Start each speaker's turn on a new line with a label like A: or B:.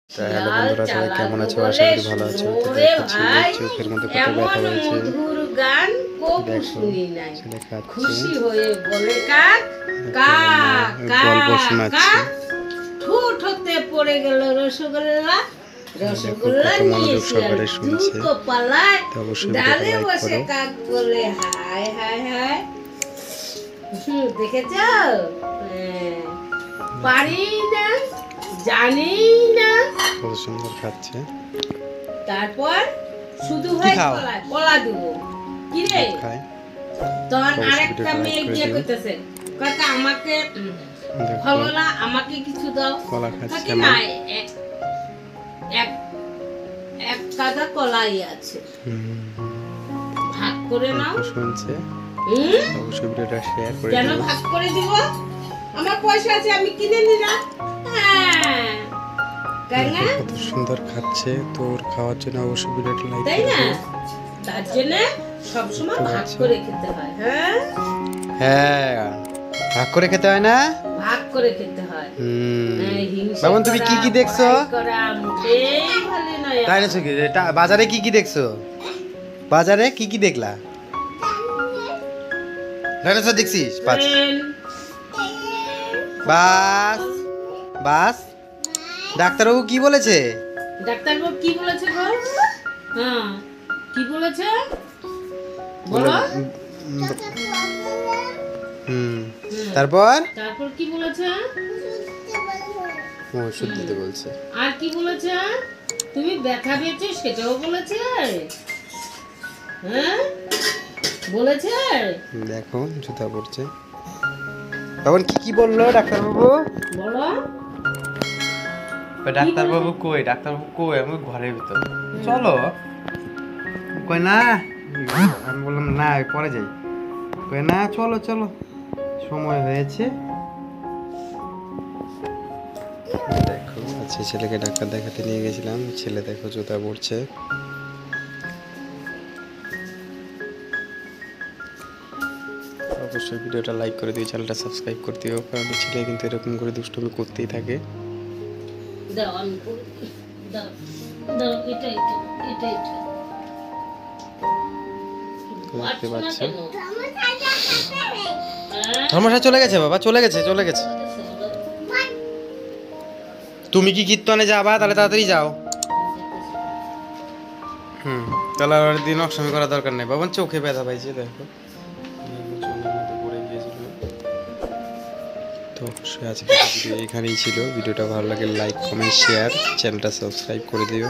A: তা হ্যালো বন্ধুরা, সবাই কেমন আছো? আশা করি ভালো আছো। তো দেখো ছেলের চোখের মধ্যে কত ব্যথা হয়েছে। দেখো ছেলে খাচ্ছে, গল্প শোনাচ্ছে। দেখো কত মনোযোগ সহকারে শুনছে। তো অবশ্যই ভিডিওটা লাইক করো।
B: দেখেছ? পারি না, জানি না।
A: কত সুন্দর খাচ্ছে।
B: তারপর শুধু হয় কলা দেবো কি রে? তখন আরেকটা মেয়ে গিয়ে কইতেছে, কাকা আমাকে হলো না, আমাকে কিছু দাও।
A: কলা খাচ্ছে
B: না, এক কাঁধা কলাই আছে, ভাগ করে নাও।
A: শুনছে, অবশ্যই ভিডিওটা শেয়ার করে
B: কেন
A: দিও।
B: ভাগ করে দিব? আমার পয়সা আছে, আমি কিনে নিলাম। হ্যাঁ,
A: কত সুন্দর খাচ্ছে। তোর খাওয়ার জন্য অবশ্যই ভিডিওটা লাইক
B: তাই
A: করে
B: না?
A: দিও।
B: তার জন্য সব সময় ভাগ করে খেতে হয়। হ্যাঁ
A: হ্যাঁ, ভাগ করে খেতে হয় না?
B: ভাগ করে খেতে হয়।
A: বাবন, তুমি কি কি দেখছো? তাই না? বাজারে কি কি দেখছো? বাজারে কি কি দেখলা? ডাইনোসর দেখছিস? বাস বাস। ডাক্তারবাবু কি বলেছে?
B: ডাক্তারবাবু কি বলেছে গো? হ্যাঁ, কি বলেছে বলো?
A: তারপর
B: তারপর কি বলেছে?
A: ওষুধ দিতে বলছে।
B: আর কি বলেছে? তুমি ব্যথা পেয়েছো সেটাও বলেছে? হ্যাঁ বলেছে।
A: দেখো জুতা পড়ছে। তখন কি কি বললো ডাক্তারবাবু?
B: বলো।
A: ডাক্তারবাবু কই? ডাক্তারবাবু কই? আমি ঘরের ভিতর। চলো। কই না, আমি বললাম না পরে যাই। কই না, চলো চলো, সময় হয়েছে। দেখো আজকে ছেলেকে ডাক্তার দেখাতে নিয়ে গেছিলাম। ছেলে দেখো জুতা পড়ছে। অবশ্যই ভিডিওটা লাইক করে দিও, চ্যানেলটা সাবস্ক্রাইব করে দিও, কারণ ছেলে কিন্তু এরকম করে দুষ্টুমি করতেই থাকে।
B: দাও আমি দাও দাও, এটা এটা এটা এটা
A: দেখতে পাচ্ছ ধর্মশালা চলে গেছে বাবা, চলে গেছে চলে গেছে। তুমি কি কীর্তনে যাবা? তাহলে তাড়াতাড়ি যাও। তাহলে আর দিন অসময় করা দরকার নেই। বাবা চোখে ব্যথা পাইছে দেখো, পড়ে গিয়েছিল। তো অবশ্যই আজকে ভিডিও এখানেই ছিল। ভিডিওটা ভালো লাগে লাইক কমেন্ট শেয়ার, চ্যানেলটা সাবস্ক্রাইব করে দিও।